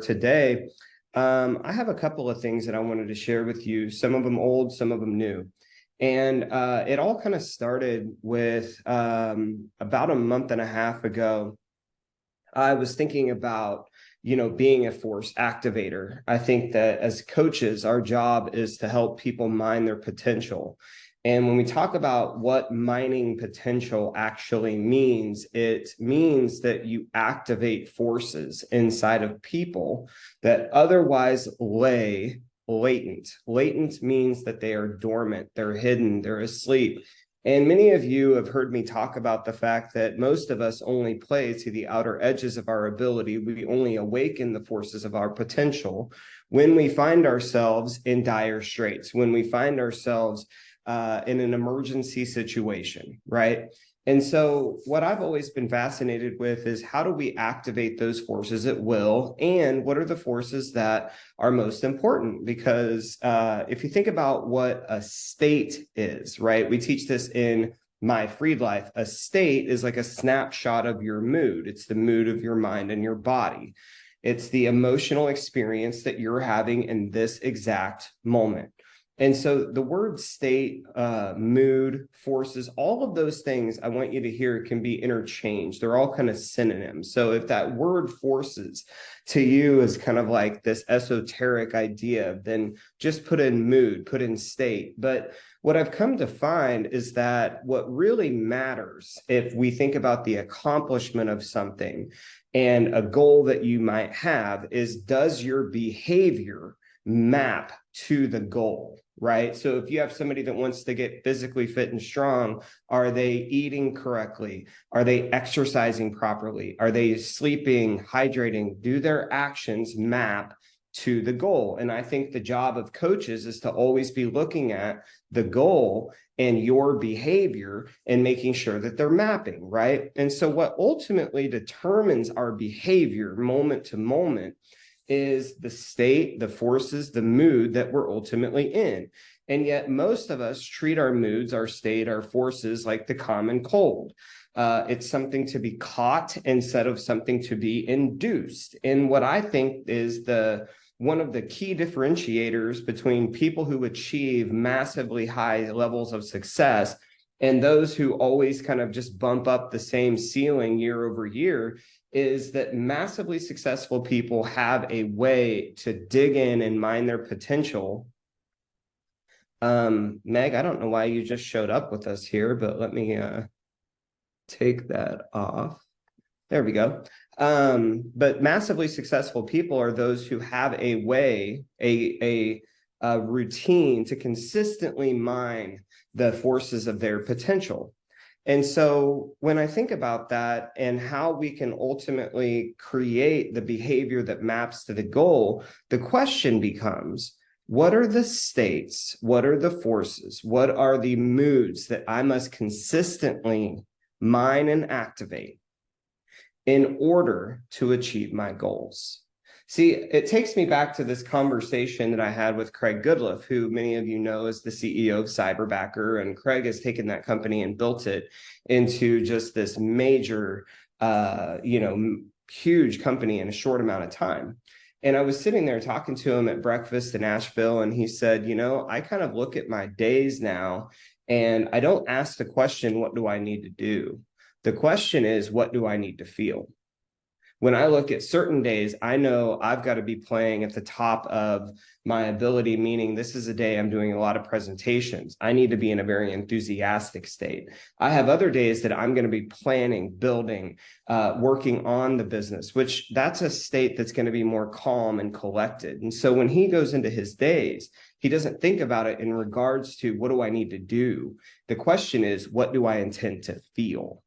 Today, I have a couple of things that I wanted to share with you, some of them old, some of them new. And it all kind of started with about a month and a half ago. I was thinking about, being a force activator. I think that as coaches, our job is to help people mine their potential. And when we talk about what mining potential actually means, it means that you activate forces inside of people that otherwise lay latent. Latent means that they are dormant, they're hidden, they're asleep. And many of you have heard me talk about the fact that most of us only play to the outer edges of our ability. We only awaken the forces of our potential when we find ourselves in dire straits, when we find ourselves in an emergency situation, right? And so what I've always been fascinated with is how do we activate those forces at will, and what are the forces that are most important? Because if you think about what a state is, right? We teach this in My Freed Life. A state is like a snapshot of your mood. It's the mood of your mind and your body. It's the emotional experience that you're having in this exact moment. And so the word state, mood, forces, all of those things I want you to hear can be interchanged. They're all kind of synonyms. So if that word forces to you is kind of like this esoteric idea, then just put in mood, put in state. But what I've come to find is that what really matters, if we think about the accomplishment of something and a goal that you might have, is does your behavior map to the goal, right? So if you have somebody that wants to get physically fit and strong, are they eating correctly? Are they exercising properly? Are they sleeping, hydrating? Do their actions map to the goal? And I think the job of coaches is to always be looking at the goal and your behavior and making sure that they're mapping, right? And so what ultimately determines our behavior moment to moment is the state, the forces, the mood that we're ultimately in. And yet most of us treat our moods, our state, our forces like the common cold. It's something to be caught instead of something to be induced. And what I think is one of the key differentiators between people who achieve massively high levels of success and those who always kind of just bump up the same ceiling year over year is that massively successful people have a way to dig in and mine their potential. Meg, I don't know why you just showed up with us here, but let me take that off. There we go. But massively successful people are those who have a way, a routine to consistently mine the forces of their potential. And so when I think about that and how we can ultimately create the behavior that maps to the goal, the question becomes, what are the states? What are the forces? What are the moods that I must consistently mine and activate in order to achieve my goals? See, it takes me back to this conversation that I had with Craig Goodliff, who many of you know is the CEO of Cyberbacker, and Craig has taken that company and built it into just this major, huge company in a short amount of time. And I was sitting there talking to him at breakfast in Asheville, and he said, I kind of look at my days now, and I don't ask the question, what do I need to do? The question is, what do I need to feel? When I look at certain days, I know I've got to be playing at the top of my ability, meaning this is a day I'm doing a lot of presentations. I need to be in a very enthusiastic state. I have other days that I'm going to be planning, building, working on the business, which that's a state that's going to be more calm and collected. And so when he goes into his days, he doesn't think about it in regards to what do I need to do? The question is, what do I intend to feel?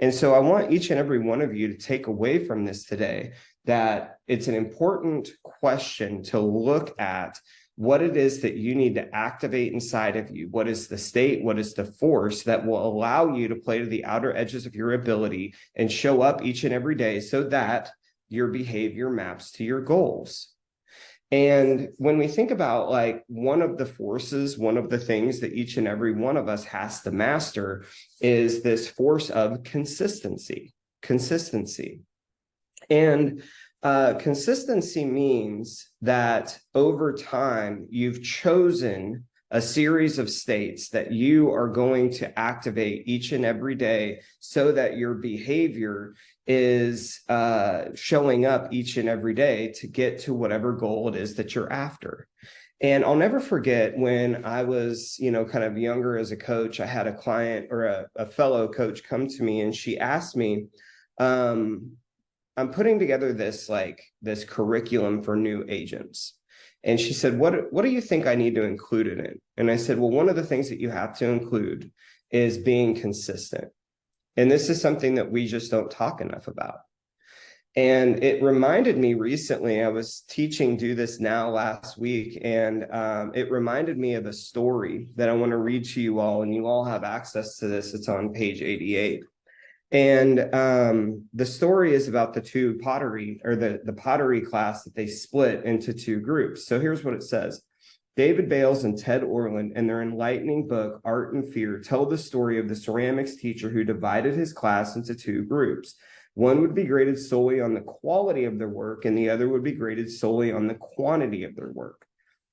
And so I want each and every one of you to take away from this today that it's an important question to look at what it is that you need to activate inside of you. What is the state? What is the force that will allow you to play to the outer edges of your ability and show up each and every day so that your behavior maps to your goals? And when we think about like one of the forces, one of the things that each and every one of us has to master is this force of consistency. And Consistency means that over time, you've chosen a series of states that you are going to activate each and every day so that your behavior is showing up each and every day to get to whatever goal it is that you're after. And I'll never forget when I was, kind of younger as a coach, I had a client or a fellow coach come to me and she asked me, I'm putting together this curriculum for new agents. And she said, what do you think I need to include in it? And I said, well, one of the things that you have to include is being consistent. And this is something that we just don't talk enough about. And it reminded me recently, I was teaching Do This Now last week, and it reminded me of a story that I want to read to you all, and you all have access to this. It's on page 88. And the story is about the two pottery or the pottery class that they split into two groups. So here's what it says. David Bales and Ted Orland, in their enlightening book, Art and Fear, tell the story of the ceramics teacher who divided his class into two groups. One would be graded solely on the quality of their work, and the other would be graded solely on the quantity of their work.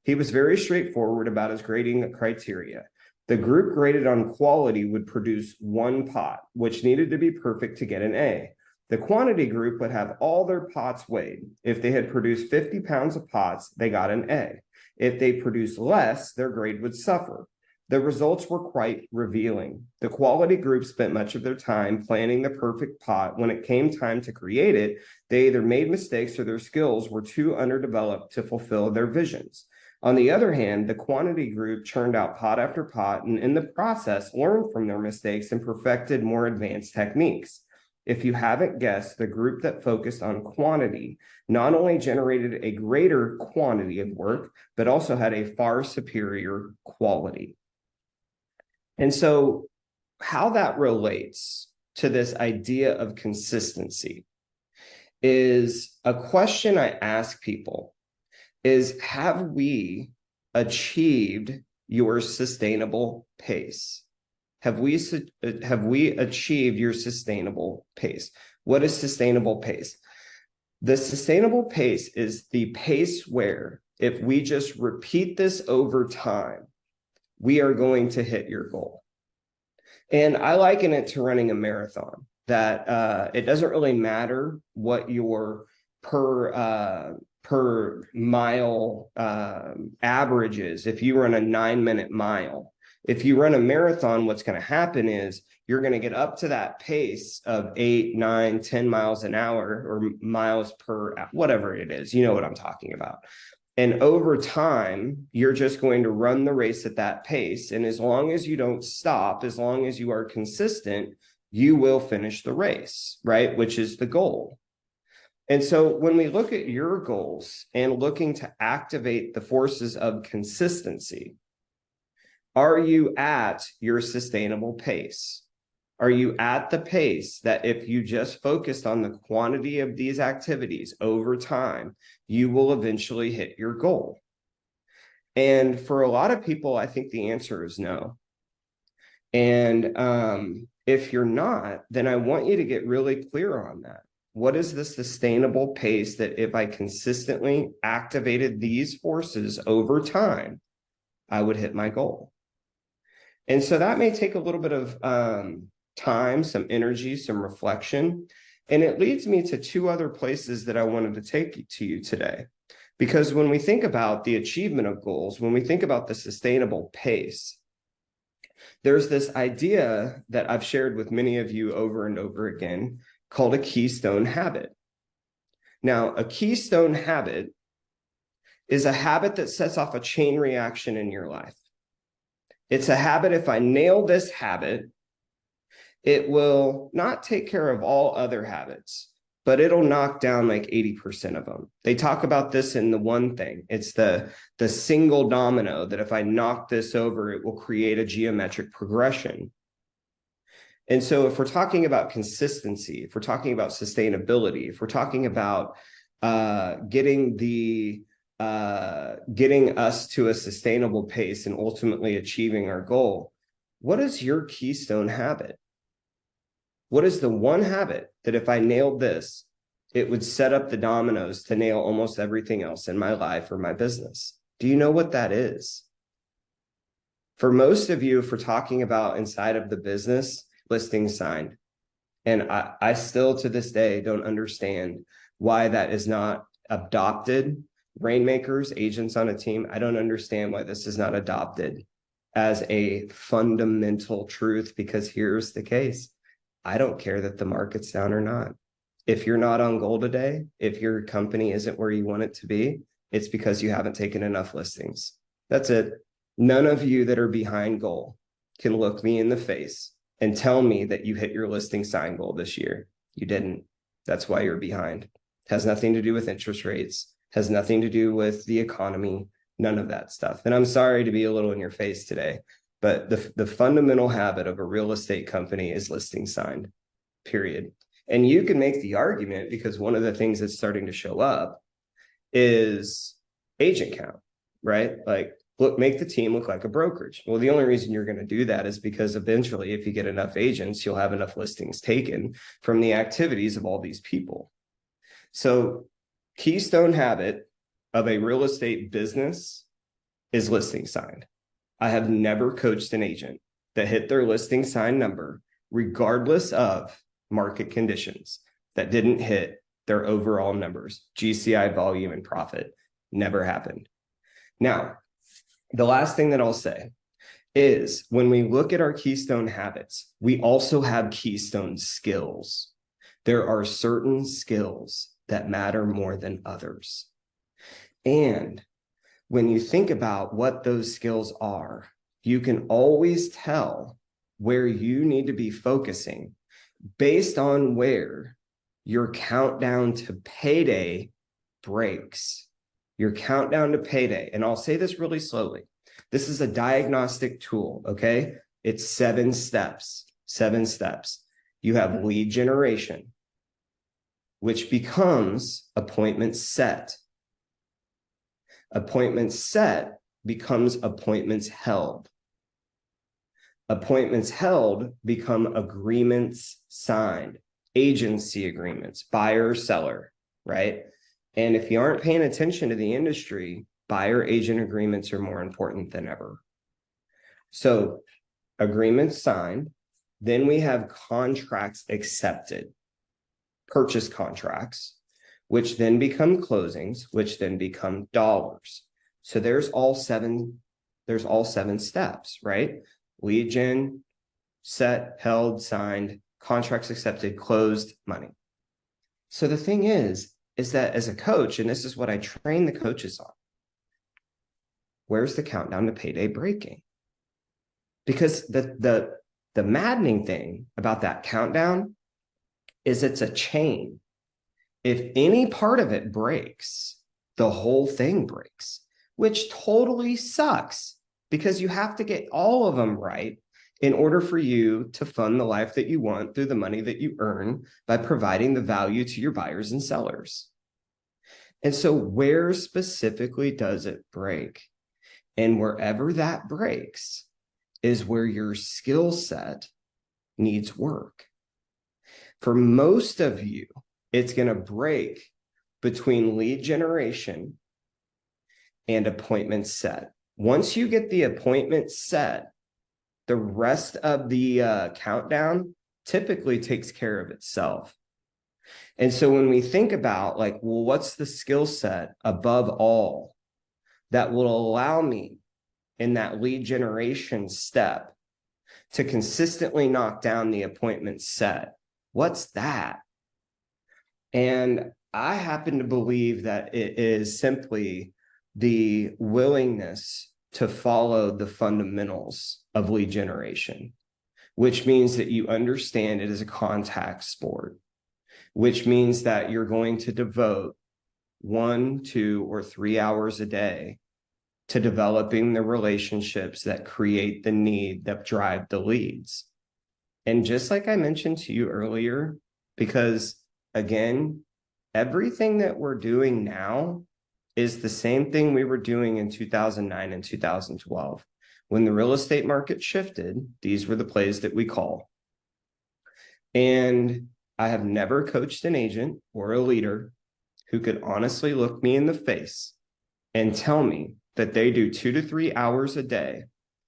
He was very straightforward about his grading criteria. The group graded on quality would produce one pot, which needed to be perfect to get an A. The quantity group would have all their pots weighed. If they had produced 50 pounds of pots, they got an A. If they produced less, their grade would suffer. The results were quite revealing. The quality group spent much of their time planning the perfect pot. When it came time to create it, they either made mistakes or their skills were too underdeveloped to fulfill their visions. On the other hand, the quantity group churned out pot after pot and in the process learned from their mistakes and perfected more advanced techniques. If you haven't guessed, the group that focused on quantity not only generated a greater quantity of work, but also had a far superior quality. And so how that relates to this idea of consistency is a question I ask people is, have we achieved your sustainable pace? Have we achieved your sustainable pace? What is sustainable pace? The sustainable pace is the pace where if we just repeat this over time, we are going to hit your goal. And I liken it to running a marathon, that it doesn't really matter what your per mile average is. If you run a 9-minute mile, if you run a marathon, what's going to happen is you're going to get up to that pace of 8, 9, 10 miles an hour or miles per, whatever it is. You know what I'm talking about. And over time, you're just going to run the race at that pace. And as long as you don't stop, as long as you are consistent, you will finish the race, right? Which is the goal. And so when we look at your goals and looking to activate the forces of consistency, are you at your sustainable pace? Are you at the pace that if you just focused on the quantity of these activities over time, you will eventually hit your goal? And for a lot of people, I think the answer is no. And if you're not, then I want you to get really clear on that. What is the sustainable pace that if I consistently activated these forces over time, I would hit my goal? And so that may take a little bit of time, some energy, some reflection. And it leads me to two other places that I wanted to take to you today. Because when we think about the achievement of goals, when we think about the sustainable pace, there's this idea that I've shared with many of you over and over again called a keystone habit. Now, a keystone habit is a habit that sets off a chain reaction in your life. It's a habit, if I nail this habit, it will not take care of all other habits, but it'll knock down like 80% of them. They talk about this in The One Thing. It's the single domino that if I knock this over, it will create a geometric progression. And so if we're talking about consistency, if we're talking about sustainability, if we're talking about getting us to a sustainable pace and ultimately achieving our goal, what is your keystone habit? What is the one habit that if I nailed this, it would set up the dominoes to nail almost everything else in my life or my business. Do you know what that is? For most of you, if we're talking about inside of the business, listings signed. And I still to this day don't understand why that is not adopted. Rainmakers, agents on a team, I don't understand why this is not adopted as a fundamental truth, because here's the case. I don't care that the market's down or not. If you're not on goal today, if your company isn't where you want it to be, it's because you haven't taken enough listings. That's it. None of you that are behind goal can look me in the face and tell me that you hit your listing sign goal this year. You didn't. That's why you're behind. It has nothing to do with interest rates, has nothing to do with the economy, none of that stuff. And I'm sorry to be a little in your face today, but the fundamental habit of a real estate company is listing signed, period. And you can make the argument, because one of the things that's starting to show up is agent count, right? Like, look, make the team look like a brokerage. Well, the only reason you're going to do that is because eventually, if you get enough agents, you'll have enough listings taken from the activities of all these people. So keystone habit of a real estate business is listing signed. I have never coached an agent that hit their listing sign number, regardless of market conditions, that didn't hit their overall numbers, GCI, volume, and profit. Never happened. Now, the last thing that I'll say is, when we look at our keystone habits, we also have keystone skills. There are certain skills that matter more than others. And when you think about what those skills are, you can always tell where you need to be focusing based on where your countdown to payday breaks. Your countdown to payday. And I'll say this really slowly. This is a diagnostic tool, okay? It's 7 steps. 7 steps. You have lead generation, which becomes appointment set. Appointments set becomes appointments held. Appointments held become agreements signed, agency agreements, buyer, seller, right? And if you aren't paying attention to the industry, buyer agent agreements are more important than ever. So agreements signed, then we have contracts accepted, purchase contracts, which then become closings, which then become dollars. So there's all seven steps, right? Lead gen, set, held, signed, contracts accepted, closed, money. So the thing is that as a coach, and this is what I train the coaches on, where's the countdown to payday breaking? Because the maddening thing about that countdown is it's a chain. If any part of it breaks, the whole thing breaks, which totally sucks, because you have to get all of them right in order for you to fund the life that you want through the money that you earn by providing the value to your buyers and sellers. And so where specifically does it break? And wherever that breaks is where your skill set needs work. For most of you, it's going to break between lead generation and appointment set. Once you get the appointment set, the rest of the countdown typically takes care of itself. And so when we think about, like, well, what's the skill set above all that will allow me in that lead generation step to consistently knock down the appointment set? What's that? And I happen to believe that it is simply the willingness to follow the fundamentals of lead generation, which means that you understand it is a contact sport, which means that you're going to devote 1, 2, or 3 hours a day to developing the relationships that create the need, that drive the leads. And just like I mentioned to you earlier, because again, everything that we're doing now is the same thing we were doing in 2009 and 2012. When the real estate market shifted, these were the plays that we call. And I have never coached an agent or a leader who could honestly look me in the face and tell me that they do 2 to 3 hours a day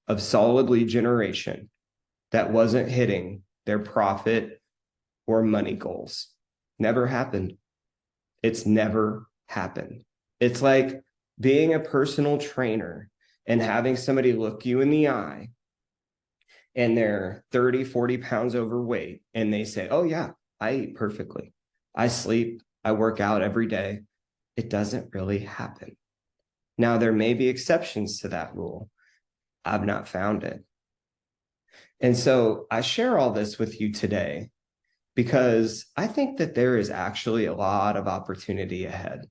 of solid lead generation that wasn't hitting their profit or money goals. Never happened. It's never happened. It's like being a personal trainer and having somebody look you in the eye and they're 30, 40 pounds overweight and they say, oh yeah, I eat perfectly. I sleep, I work out every day. It doesn't really happen. Now, there may be exceptions to that rule. I've not found it. And so I share all this with you today because I think that there is actually a lot of opportunity ahead.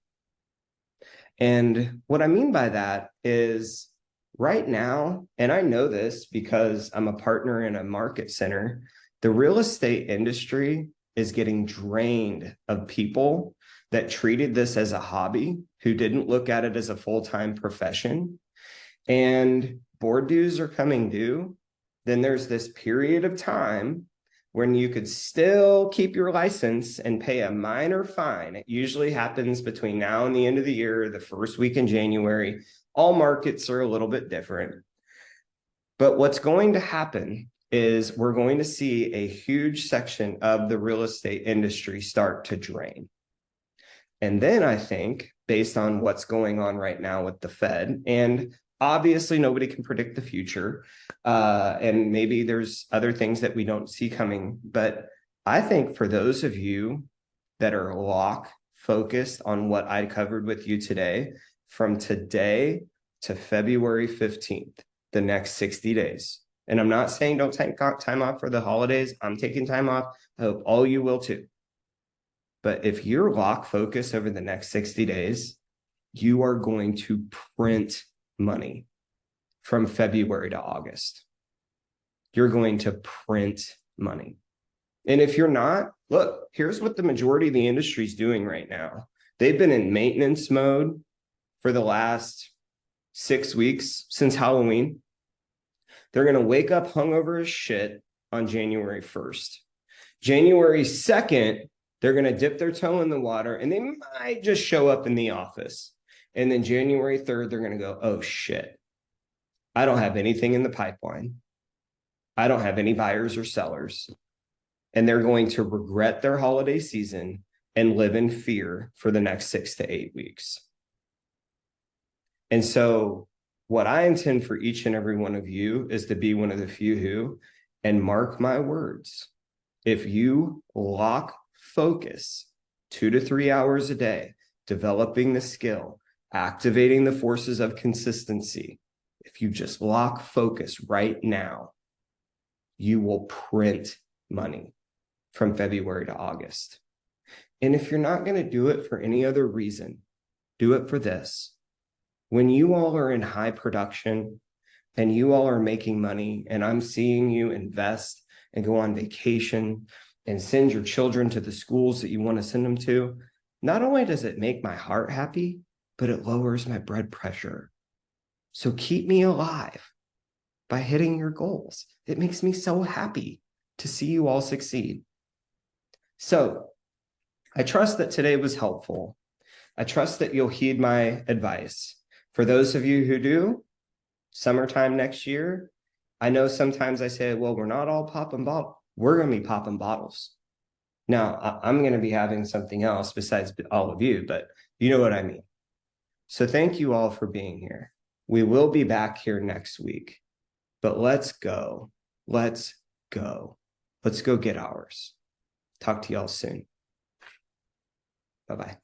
And what I mean by that is right now, and I know this because I'm a partner in a market center, the real estate industry is getting drained of people that treated this as a hobby, who didn't look at it as a full-time profession. And board dues are coming due. Then there's this period of time when you could still keep your license and pay a minor fine. It usually happens between now and the end of the year, the first week in January. All markets are a little bit different. But what's going to happen is we're going to see a huge section of the real estate industry start to drain. And then I think, based on what's going on right now with the Fed, and obviously nobody can predict the future, and maybe there's other things that we don't see coming, but I think for those of you that are lock focused on what I covered with you today, from today to February 15th, the next 60 days, and I'm not saying don't take time off for the holidays. I'm taking time off. I hope all you will too. But if you're lock focused over the next 60 days, you are going to print money from February to August. You're going to print money. And if you're not, look, here's what the majority of the industry is doing right now. They've been in maintenance mode for the last 6 weeks since Halloween. They're going to wake up hungover as shit on January 1st. January 2nd, they're going to dip their toe in the water and they might just show up in the office. And then January 3rd, they're going to go, oh shit, I don't have anything in the pipeline. I don't have any buyers or sellers. And they're going to regret their holiday season and live in fear for the next 6 to 8 weeks. And so what I intend for each and every one of you is to be one of the few who, and mark my words, if you lock focus 2 to 3 hours a day, developing the skill, activating the forces of consistency, if you just lock focus right now, you will print money from February to August. And if you're not going to do it for any other reason, do it for this. When you all are in high production and you all are making money and I'm seeing you invest and go on vacation and send your children to the schools that you want to send them to, not only does it make my heart happy, but it lowers my blood pressure. So keep me alive by hitting your goals. It makes me so happy to see you all succeed. So I trust that today was helpful. I trust that you'll heed my advice. For those of you who do, summertime next year, I know sometimes I say, well, we're not all popping bottles. We're going to be popping bottles. Now, I'm going to be having something else besides all of you, but you know what I mean. So thank you all for being here. We will be back here next week, but let's go. Let's go. Let's go get ours. Talk to y'all soon. Bye-bye.